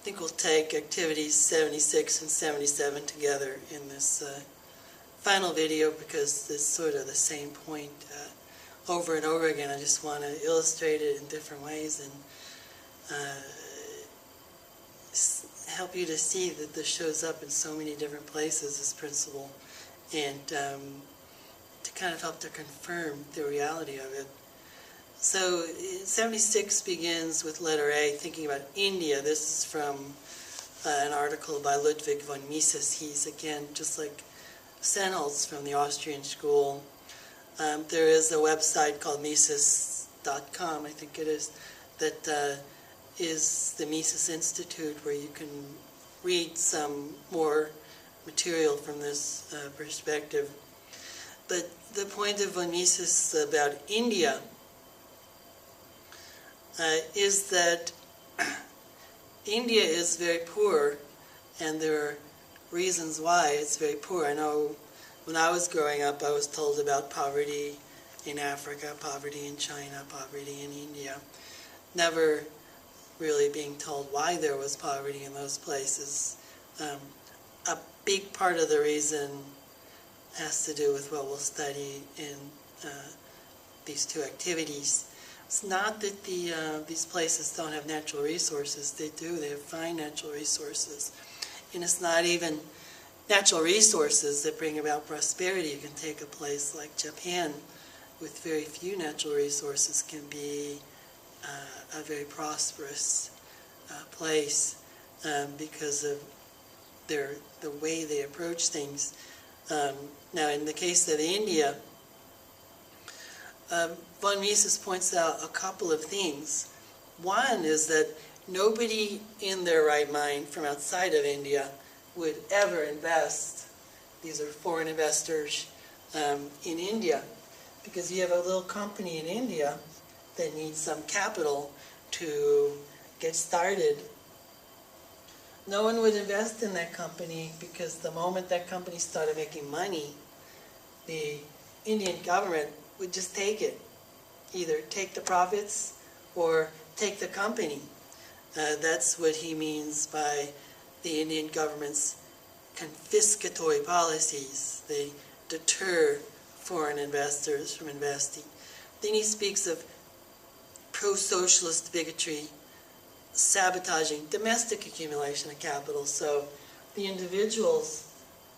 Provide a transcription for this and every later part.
think we'll take activities 76 and 77 together in this final video, because it's sort of the same point over and over again. I just want to illustrate it in different ways and help you to see that this shows up in so many different places, this principle, and to kind of help to confirm the reality of it. So 76 begins with letter A, thinking about India. This is from an article by Ludwig von Mises. He's, again, just like Sennholz from the Austrian school. There is a website called Mises.com, I think it is, that is the Mises Institute, where you can read some more material from this perspective. But the point of von Mises about India is that India is very poor, and there are reasons why it's very poor. I know when I was growing up, I was told about poverty in Africa, poverty in China, poverty in India, never really being told why there was poverty in those places. A big part of the reason has to do with what we'll study in these two activities. It's not that these places don't have natural resources. They do. They have fine natural resources. And it's not even natural resources that bring about prosperity. You can take a place like Japan with very few natural resources, can be a very prosperous place because of the way they approach things. Now, in the case of India, von Mises points out a couple of things. One is that nobody in their right mind from outside of India would ever invest, these are foreign investors, in India, because you have a little company in India that needs some capital to get started. No one would invest in that company, because the moment that company started making money, the Indian government would just take it. Either take the profits or take the company. That's what he means by the Indian government's confiscatory policies. They deter foreign investors from investing. Then he speaks of pro-socialist bigotry, sabotaging domestic accumulation of capital. So the individuals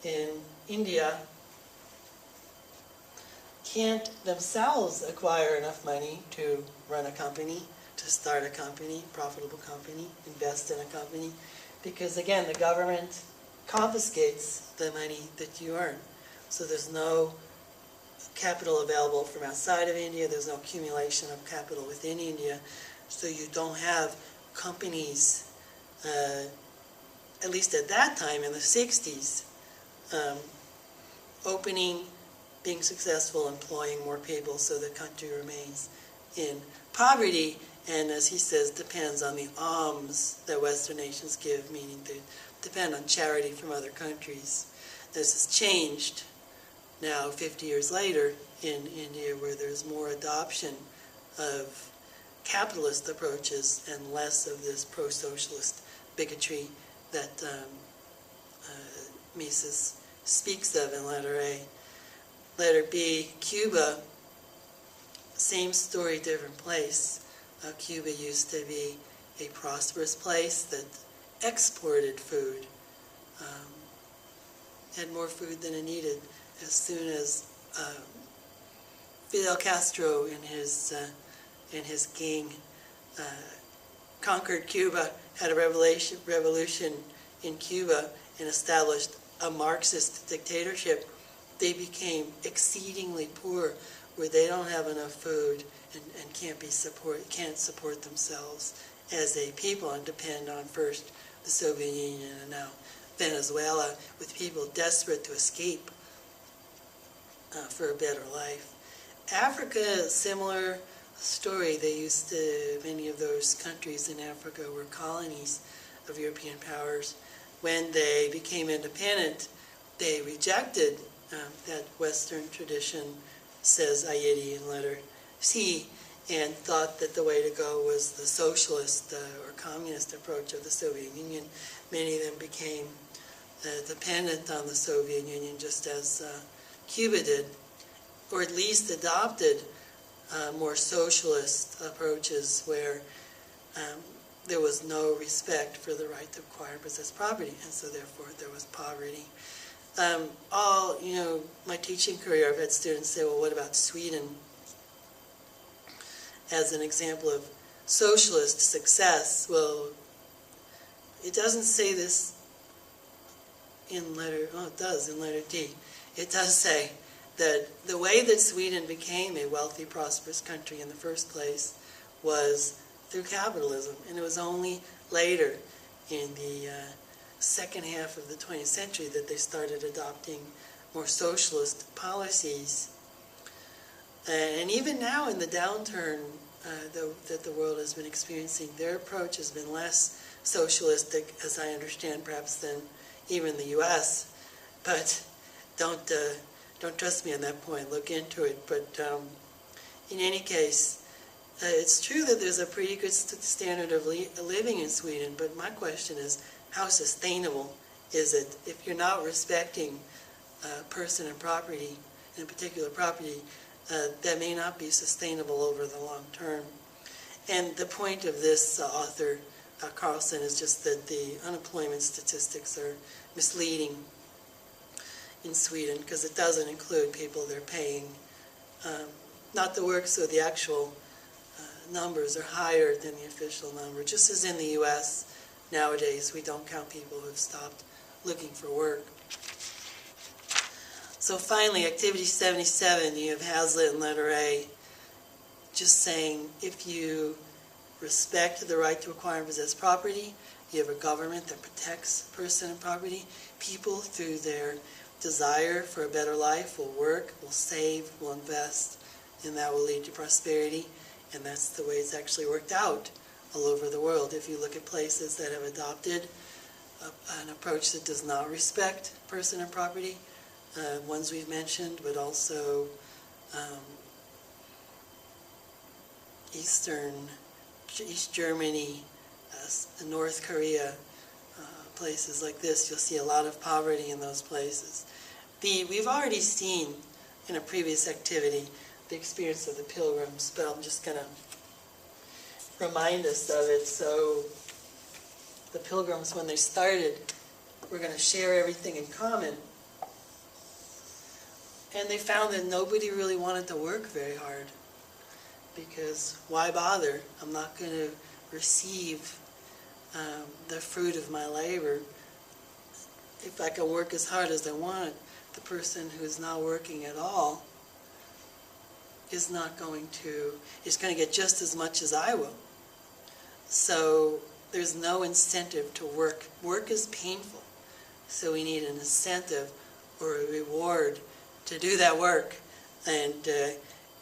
in India can't themselves acquire enough money to run a company, to start a company, profitable company, invest in a company, because again, the government confiscates the money that you earn. So there's no capital available from outside of India, there's no accumulation of capital within India, so you don't have companies, at least at that time in the 60s, opening, being successful, employing more people, so the country remains in poverty, and as he says, depends on the alms that Western nations give, meaning they depend on charity from other countries. This has changed now 50 years later in India, where there's more adoption of capitalist approaches and less of this pro-socialist bigotry that Mises speaks of in letter A. Letter B, Cuba, same story, different place. Cuba used to be a prosperous place that exported food, had more food than it needed. As soon as Fidel Castro and his gang conquered Cuba, had a revolution in Cuba, and established a Marxist dictatorship, they became exceedingly poor, where they don't have enough food and can't support themselves as a people, and depend on first the Soviet Union and now Venezuela, with people desperate to escape for a better life. Africa, similar story. Many of those countries in Africa were colonies of European powers. When they became independent, they rejected that Western tradition, says Ayedi in letter C, and thought that the way to go was the socialist or communist approach of the Soviet Union. Many of them became dependent on the Soviet Union, just as Cuba did, or at least adopted more socialist approaches where there was no respect for the right to acquire and possess property, and so therefore there was poverty. My teaching career, I've had students say, well, what about Sweden as an example of socialist success? Well, it doesn't say this in letter, oh, it does in letter D. It does say that the way that Sweden became a wealthy, prosperous country in the first place was through capitalism, and it was only later in the second half of the 20th century that they started adopting more socialist policies. And even now in the downturn that the world has been experiencing, their approach has been less socialistic, as I understand, perhaps than even the U.S. But don't trust me on that point. Look into it. But in any case, it's true that there's a pretty good standard of living in Sweden. But my question is, how sustainable is it if you're not respecting person and property, in particular property, that may not be sustainable over the long term. And the point of this author, Carlson, is just that the unemployment statistics are misleading in Sweden because it doesn't include people they're paying not the work, so the actual numbers are higher than the official number. Just as in the U.S., nowadays we don't count people who have stopped looking for work. So finally, activity 77, you have Hazlitt in letter A, just saying if you respect the right to acquire and possess property, you have a government that protects person and property. People, through their desire for a better life, will work, will save, will invest, and that will lead to prosperity. And that's the way it's actually worked out all over the world. If you look at places that have adopted an approach that does not respect person and property, ones we've mentioned, but also East Germany, North Korea, places like this, you'll see a lot of poverty in those places. We've already seen in a previous activity the experience of the Pilgrims, but I'm just going to remind us of it. So the Pilgrims, when they started, were going to share everything in common. And they found that nobody really wanted to work very hard, because why bother? I'm not going to receive the fruit of my labor. If I can work as hard as I want, the person who's not working at all is going to get just as much as I will. So there's no incentive to work. Work is painful, so we need an incentive or a reward to do that work. And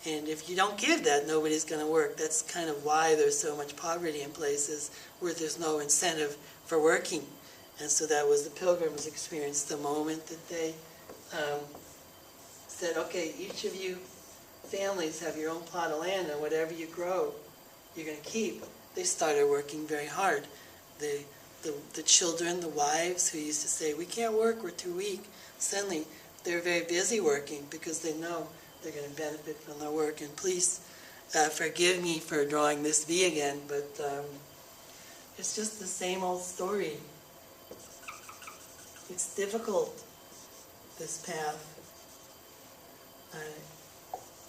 if you don't give that, nobody's going to work. That's kind of why there's so much poverty in places where there's no incentive for working. And so that was the Pilgrims' experience. The moment that they said, okay, each of you families have your own plot of land, and whatever you grow, you're going to keep. They started working very hard. The children, the wives who used to say, we can't work, we're too weak, suddenly they're very busy working because they know they're going to benefit from their work. And please forgive me for drawing this V again, but it's just the same old story. It's difficult, this path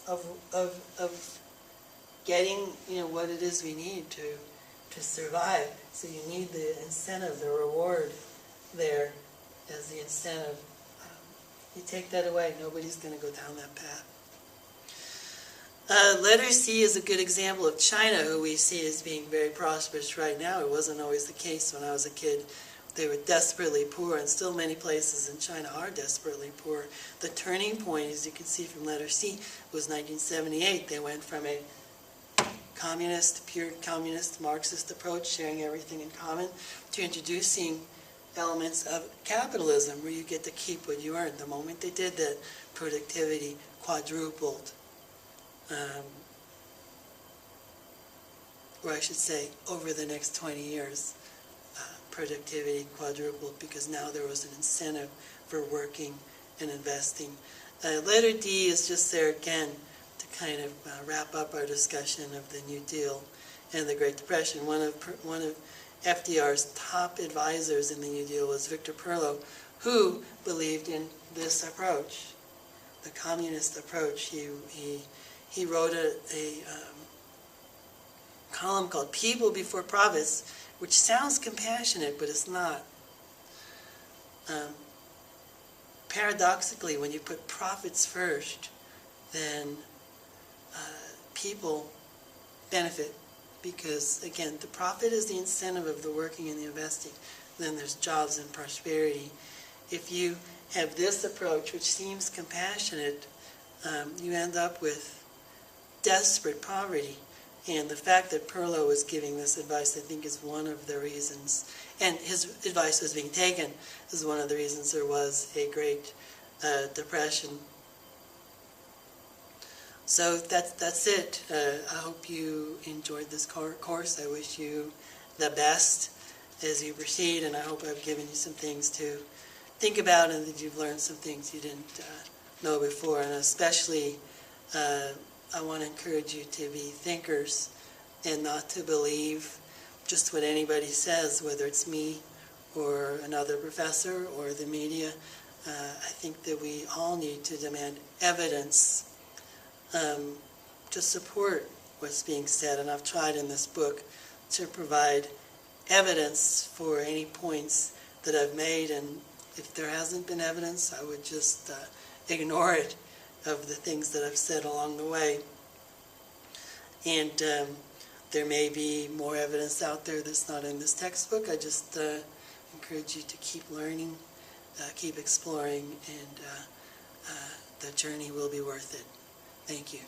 of getting what it is we need to survive. So you need the incentive, the reward there as the incentive. You take that away, nobody's going to go down that path. Letter C is a good example of China, who we see as being very prosperous right now. It wasn't always the case when I was a kid. They were desperately poor, and still many places in China are desperately poor. The turning point, as you can see from letter C, was 1978. They went from a pure communist, Marxist approach, sharing everything in common, to introducing elements of capitalism, where you get to keep what you earn. The moment they did that, productivity quadrupled. or I should say over the next 20 years, productivity quadrupled because now there was an incentive for working and investing. Letter D is just there again to kind of wrap up our discussion of the New Deal and the Great Depression. One of FDR's top advisors in the New Deal was Victor Perlo, who believed in this approach, the communist approach. He wrote a column called People Before Profits, which sounds compassionate, but it's not. Paradoxically, when you put profits first, then people benefit because, again, the profit is the incentive of the working and the investing. Then there's jobs and prosperity. If you have this approach, which seems compassionate, you end up with desperate poverty. And the fact that Perlo was giving this advice, I think, is one of the reasons, and his advice was being taken, is one of the reasons there was a Great Depression. So that's it. I hope you enjoyed this course. I wish you the best as you proceed, and I hope I've given you some things to think about and that you've learned some things you didn't know before. And especially, I want to encourage you to be thinkers and not to believe just what anybody says, whether it's me or another professor or the media. I think that we all need to demand evidence to support what's being said, and I've tried in this book to provide evidence for any points that I've made, and if there hasn't been evidence, I would just ignore it of the things that I've said along the way. And there may be more evidence out there that's not in this textbook. I just encourage you to keep learning, keep exploring, and the journey will be worth it. Thank you.